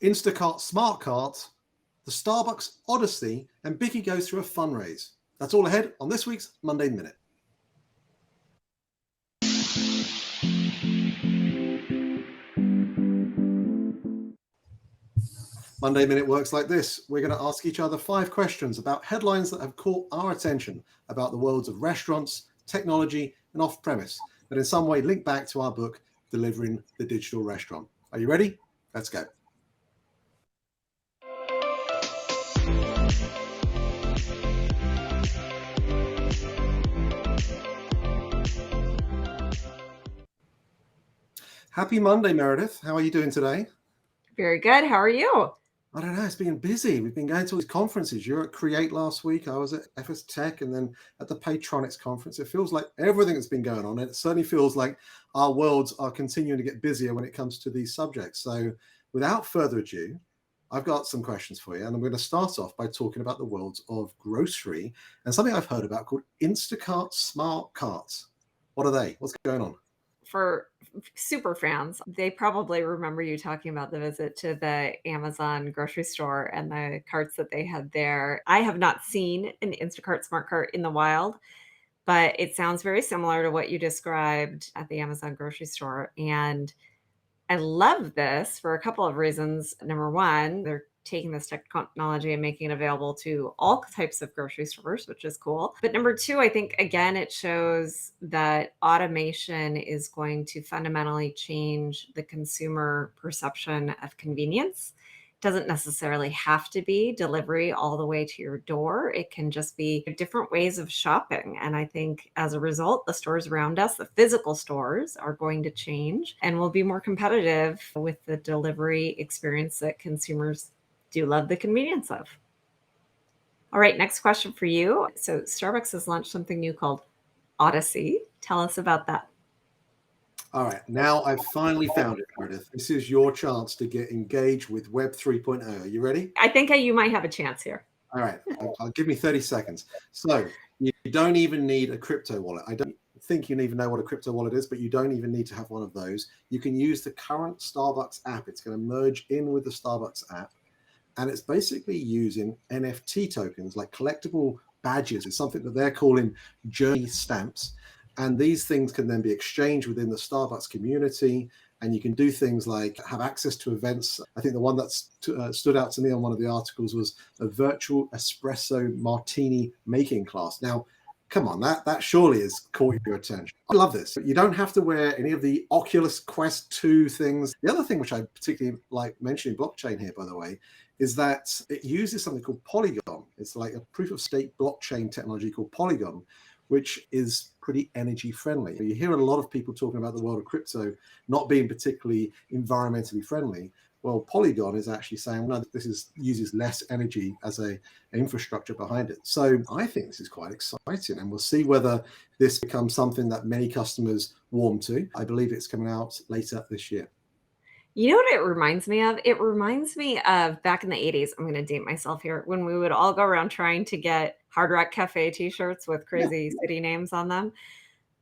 Instacart Smart Cart, the Starbucks Odyssey, and Bikky goes through a fundraise. That's all ahead on this week's Monday Minute. Monday Minute works like this. We're going to ask each other 5 questions about headlines that have caught our attention about the worlds of restaurants, technology, and off-premise that in some way link back to our book, Delivering the Digital Restaurant. Are you ready? Let's go. Happy Monday, Meredith. How are you doing today? Very good. How are you? I don't know. It's been busy. We've been going to all these conferences. You were at Create last week. I was at FS Tech and then at the Patronics conference. It feels like everything that's been going on. It certainly feels like our worlds are continuing to get busier when it comes to these subjects. So without further ado, I've got some questions for you. And I'm going to start off by talking about the worlds of grocery and something I've heard about called Instacart Smart Carts. What are they? What's going on? For super fans, they probably remember you talking about the visit to the Amazon grocery store and the carts that they had there. I have not seen an Instacart Smart Cart in the wild, but it sounds very similar to what you described at the Amazon grocery store. And I love this for a couple of reasons. Number one, they're taking this technology and making it available to all types of grocery stores, which is cool. But number two, I think, again, it shows that automation is going to fundamentally change the consumer perception of convenience. It doesn't necessarily have to be delivery all the way to your door. It can just be different ways of shopping. And I think as a result, the stores around us, the physical stores, are going to change and will be more competitive with the delivery experience that consumers do love the convenience of. All right, next question for you. So Starbucks has launched something new called Odyssey. Tell us about that. All right, now I've finally found it, Meredith. This is your chance to get engaged with Web 3.0. Are you ready? I think you might have a chance here. All right, I'll give me 30 seconds. So you don't even need a crypto wallet. I don't think you even know what a crypto wallet is, but you don't even need to have one of those. You can use the current Starbucks app. It's going to merge in with the Starbucks app. And it's basically using NFT tokens, like collectible badges. It's something that they're calling journey stamps. And these things can then be exchanged within the Starbucks community. And you can do things like have access to events. I think the one that stood out to me on one of the articles was a virtual espresso martini making class. Now, come on, that surely has caught your attention. I love this. You don't have to wear any of the Oculus Quest 2 things. The other thing which I particularly like mentioning blockchain here, by the way, is that it uses something called Polygon. It's like a proof of stake blockchain technology called Polygon, which is pretty energy friendly. You hear a lot of people talking about the world of crypto not being particularly environmentally friendly. Well, Polygon is actually saying, no, this uses less energy as an infrastructure behind it. So I think this is quite exciting, and we'll see whether this becomes something that many customers warm to. I believe it's coming out later this year. You know what it reminds me of? It reminds me of back in the 80s. I'm going to date myself here, when we would all go around trying to get Hard Rock Cafe t-shirts with crazy city names on them.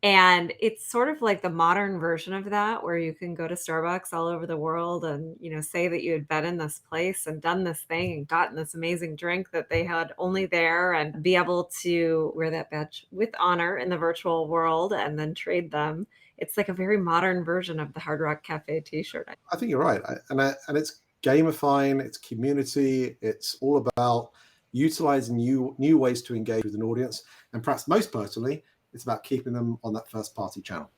And it's sort of like the modern version of that, where you can go to Starbucks all over the world and, say that you had been in this place and done this thing and gotten this amazing drink that they had only there, and be able to wear that badge with honor in the virtual world and then trade them. It's like a very modern version of the Hard Rock Cafe t-shirt. I think you're right. And it's gamifying, it's community, it's all about utilizing new ways to engage with an audience. And perhaps most personally, it's about keeping them on that first party channel.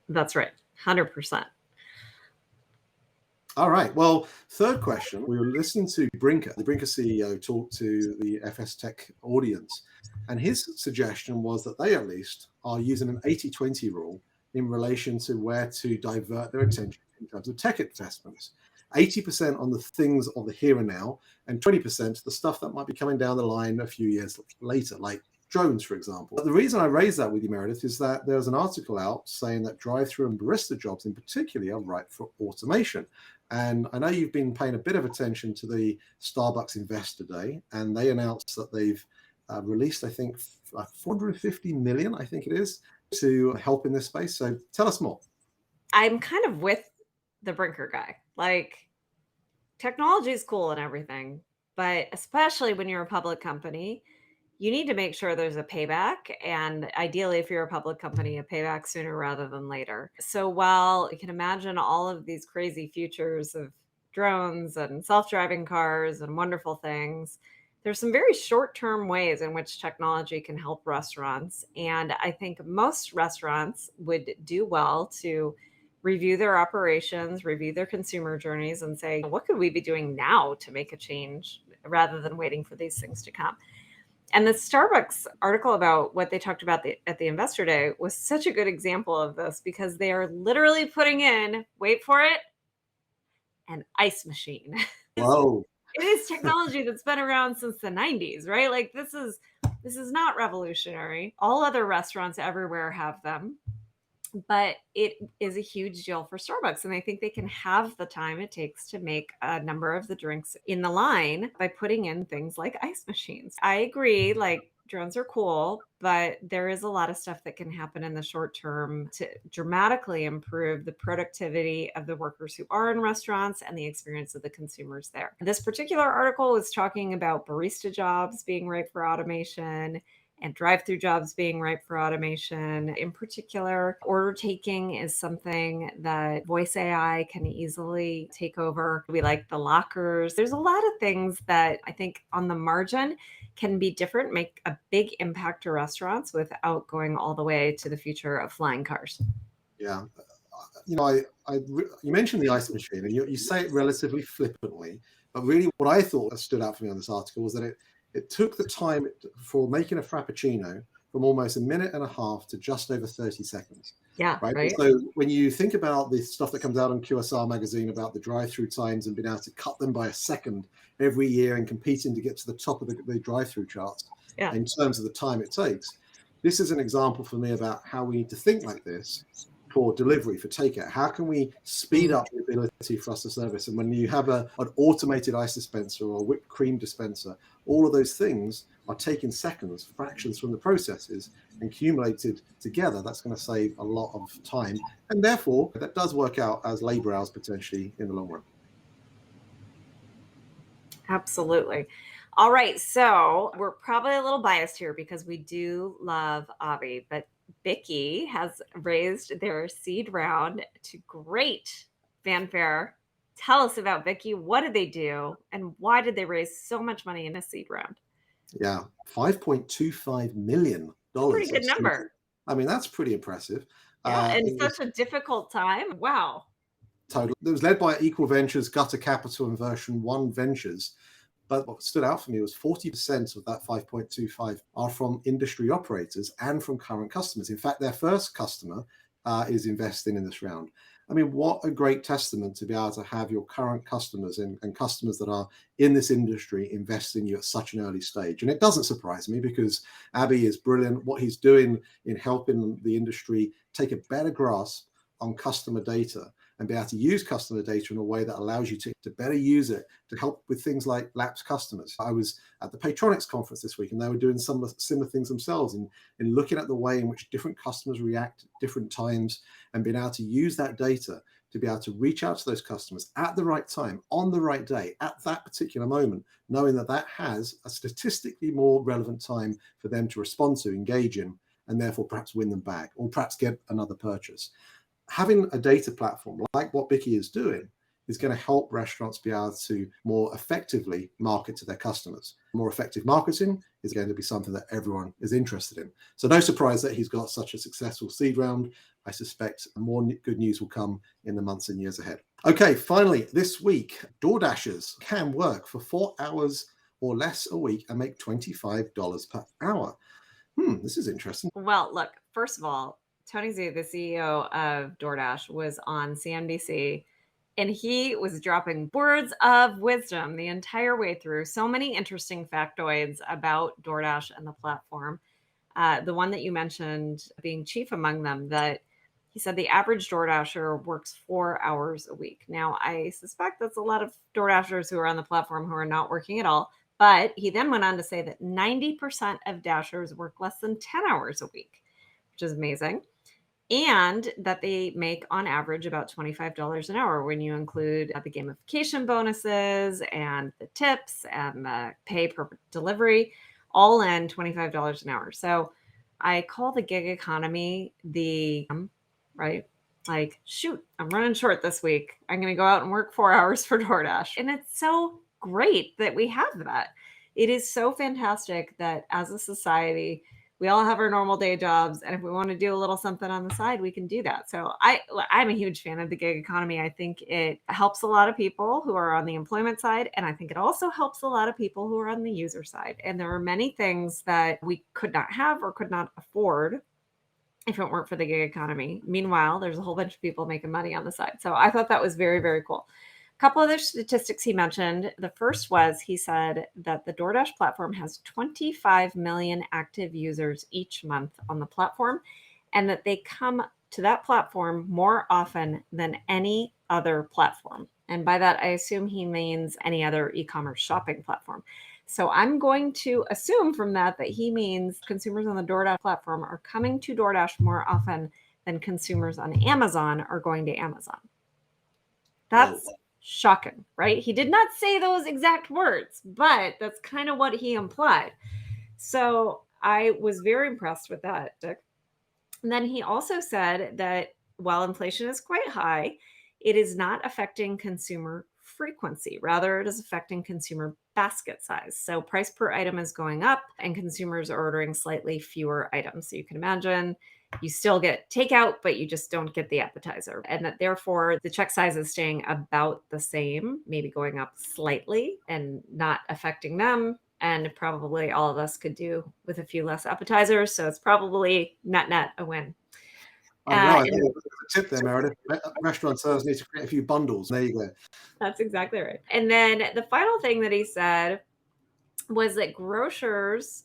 That's right. 100%. All right. Well, third question. We were listening to Brinker, the Brinker CEO, talk to the FS Tech audience. And his suggestion was that they at least are using an 80-20 rule in relation to where to divert their attention in terms of tech investments. 80% on the things of the here and now, and 20% the stuff that might be coming down the line a few years later, like drones, for example. But the reason I raised that with you, Meredith, is that there's an article out saying that drive-through and barista jobs in particular are ripe for automation. And I know you've been paying a bit of attention to the Starbucks Investor Day, and they announced that they've released, I think, 450 million, I think it is, to help in this space. So tell us more. I'm kind of with the Brinker guy. Like, technology is cool and everything, but especially when you're a public company, you need to make sure there's a payback. And ideally, if you're a public company, a payback sooner rather than later. So while you can imagine all of these crazy futures of drones and self driving cars and wonderful things, there's some very short term ways in which technology can help restaurants. And I think most restaurants would do well to review their operations, review their consumer journeys, and say, what could we be doing now to make a change rather than waiting for these things to come? And the Starbucks article about what they talked about at the Investor Day was such a good example of this because they are literally putting in, wait for it, an ice machine. Whoa. It is technology that's been around since the 90s, right? Like this is not revolutionary. All other restaurants everywhere have them, but it is a huge deal for Starbucks. And I think they can have the time it takes to make a number of the drinks in the line by putting in things like ice machines. I agree, like drones are cool, but there is a lot of stuff that can happen in the short term to dramatically improve the productivity of the workers who are in restaurants and the experience of the consumers there. This particular article was talking about barista jobs being ripe for automation and drive-through jobs being ripe for automation. In particular, order taking is something that voice AI can easily take over. We like the lockers. There's a lot of things that I think on the margin can be different, make a big impact to restaurants without going all the way to the future of flying cars. Yeah. You mentioned the ice machine, and you say it relatively flippantly, but really what I thought stood out for me on this article was that it took the time for making a frappuccino from almost a minute and a half to just over 30 seconds. Yeah, Right. right. So when you think about the stuff that comes out on QSR magazine about the drive-through times and being able to cut them by a second every year and competing to get to the top of the drive-through charts Yeah. in terms of the time it takes, this is an example for me about how we need to think like this for delivery, for takeout. How can we speed up the ability for us to service? And when you have an automated ice dispenser or a whipped cream dispenser, all of those things are taking seconds, fractions from the processes, and accumulated together. That's going to save a lot of time. And therefore, that does work out as labor hours potentially in the long run. Absolutely. All right. So we're probably a little biased here because we do love Avi, but Bikky has raised their seed round to great fanfare. Tell us about Bikky. What did they do? And why did they raise so much money in a seed round? Yeah, $5.25 million. Pretty good number. I mean, that's pretty impressive. Yeah. And It was such a difficult time. Wow. total. It was led by Equal Ventures, Gutter Capital, and Version 1 Ventures. But what stood out for me was 40% of that 5.25 are from industry operators and from current customers. In fact, their first customer is investing in this round. I mean, what a great testament to be able to have your current customers and customers that are in this industry invest in you at such an early stage. And it doesn't surprise me because Abby is brilliant. What he's doing in helping the industry take a better grasp on customer data and be able to use customer data in a way that allows you to better use it to help with things like lapsed customers. I was at the Patronics conference this week, and they were doing some similar things themselves in looking at the way in which different customers react at different times and being able to use that data to be able to reach out to those customers at the right time, on the right day, at that particular moment, knowing that that has a statistically more relevant time for them to respond to, engage in, and therefore perhaps win them back or perhaps get another purchase. Having a data platform like what Bikky is doing is going to help restaurants be able to more effectively market to their customers. More effective marketing is going to be something that everyone is interested in. So no surprise that he's got such a successful seed round. I suspect more good news will come in the months and years ahead. Okay, finally, this week, Doordashers can work for 4 hours or less a week and make $25 per hour. This is interesting. Well, look, first of all, Tony Zhu, the CEO of DoorDash, was on CNBC and he was dropping words of wisdom the entire way through. So many interesting factoids about DoorDash and the platform. The one that you mentioned being chief among them, that he said the average DoorDasher works 4 hours a week. Now, I suspect that's a lot of DoorDashers who are on the platform who are not working at all. But he then went on to say that 90% of Dashers work less than 10 hours a week, which is amazing. and that they make on average about $25 an hour when you include the gamification bonuses and the tips and the pay per delivery, all in $25 an hour. So I call the gig economy right? Like, shoot, I'm running short this week. I'm going to go out and work 4 hours for DoorDash. And it's so great that we have that. It is so fantastic that as a society, we all have our normal day jobs. And if we want to do a little something on the side, we can do that. So I'm a huge fan of the gig economy. I think it helps a lot of people who are on the employment side. And I think it also helps a lot of people who are on the user side. And there are many things that we could not have or could not afford if it weren't for the gig economy. Meanwhile, there's a whole bunch of people making money on the side. So I thought that was very, very cool. A couple other statistics he mentioned. The first was he said that the DoorDash platform has 25 million active users each month on the platform, and that they come to that platform more often than any other platform. And by that, I assume he means any other e-commerce shopping platform. So I'm going to assume from that he means consumers on the DoorDash platform are coming to DoorDash more often than consumers on Amazon are going to Amazon. That's shocking, right? He did not say those exact words, but that's kind of what he implied. So I was very impressed with that. And then he also said that while inflation is quite high, it is not affecting consumer frequency. Rather, it is affecting consumer basket size. So price per item is going up and consumers are ordering slightly fewer items. So you can imagine you still get takeout, but you just don't get the appetizer. And that therefore the check size is staying about the same, maybe going up slightly and not affecting them. And probably all of us could do with a few less appetizers. So it's probably net a win. I know. I think there's a tip there, Meredith. Restaurateurs need to create a few bundles. There you go. That's exactly right. And then the final thing that he said was that grocers,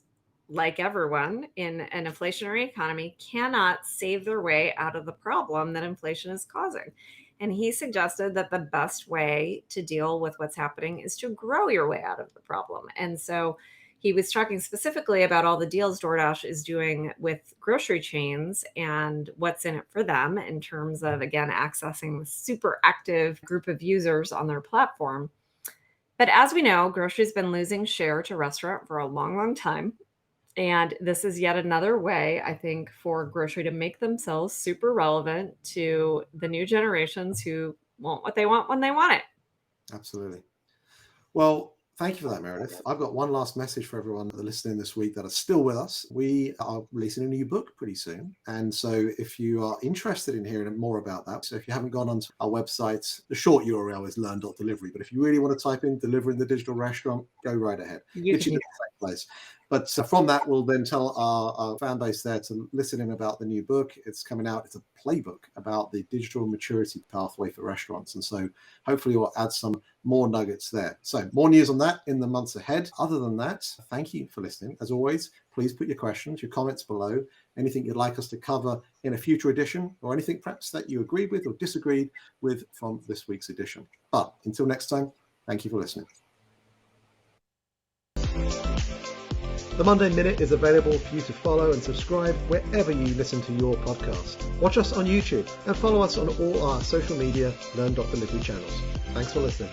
like everyone in an inflationary economy, cannot save their way out of the problem that inflation is causing. And he suggested that the best way to deal with what's happening is to grow your way out of the problem. And so he was talking specifically about all the deals DoorDash is doing with grocery chains and what's in it for them in terms of, again, accessing the super active group of users on their platform. But as we know, grocery's been losing share to restaurant for a long, long time. And this is yet another way, I think, for grocery to make themselves super relevant to the new generations who want what they want when they want it. Absolutely. Well, thank you for that, Meredith. I've got one last message for everyone that are listening this week that are still with us. We are releasing a new book pretty soon. And so if you are interested in hearing more about that, so if you haven't gone onto our website, the short URL is learn.delivery. But if you really want to type in delivering the digital restaurant, go right ahead. It's the same place. But from that, we'll then tell our fan base there to listen in about the new book. It's coming out. It's a playbook about the digital maturity pathway for restaurants. And so hopefully we'll add some more nuggets there. So more news on that in the months ahead. Other than that, thank you for listening. As always, please put your questions, your comments below, anything you'd like us to cover in a future edition, or anything perhaps that you agreed with or disagreed with from this week's edition. But until next time, thank you for listening. The Monday Minute is available for you to follow and subscribe wherever you listen to your podcast. Watch us on YouTube and follow us on all our social media Learn.Delivery channels. Thanks for listening.